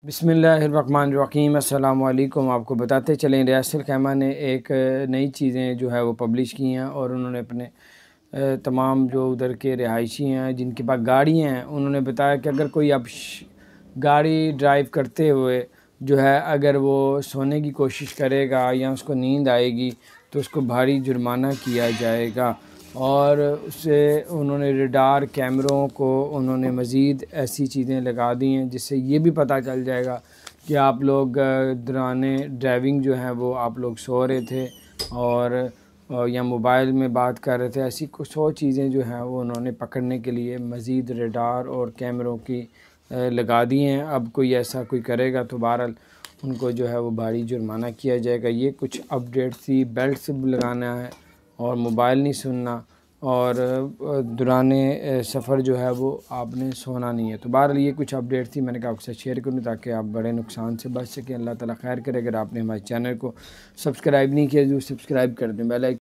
बिस्मिल्लाहिर्रहमानिर्रहीम। अस्सलाम वालेकुम। आपको बताते चलें, रियासत खैमा ने एक नई चीज़ें जो है वो पब्लिश की हैं और उन्होंने अपने तमाम जो उधर के रिहायशी हैं जिनके पास गाड़ियाँ हैं, उन्होंने बताया कि अगर कोई अब गाड़ी ड्राइव करते हुए जो है अगर वो सोने की कोशिश करेगा या उसको नींद आएगी तो उसको भारी जुर्माना किया जाएगा। और उससे उन्होंने रडार कैमरों को उन्होंने मज़ीद ऐसी चीज़ें लगा दी हैं जिससे ये भी पता चल जाएगा कि आप लोग दौरान ड्राइविंग जो है वो आप लोग सो रहे थे और या मोबाइल में बात कर रहे थे। ऐसी कुछ 100 चीज़ें जो हैं वो उन्होंने पकड़ने के लिए मज़ीद रडार और कैमरों की लगा दी हैं। अब कोई ऐसा कोई करेगा तो बहरहाल उनको जो है वो भारी जुर्माना किया जाएगा। ये कुछ अपडेट थी। बेल्ट से लगाना है और मोबाइल नहीं सुनना और दौरान सफ़र जो है वो आपने सोना नहीं है। तो बहरहाल ये कुछ अपडेट थी, मैंने कहा आपके साथ शेयर करूँ ताकि आप बड़े नुकसान से बच सकें। अल्लाह ताला खैर करे। अगर आपने हमारे चैनल को सब्सक्राइब नहीं किया तो सब्सक्राइब कर दें। Bell icon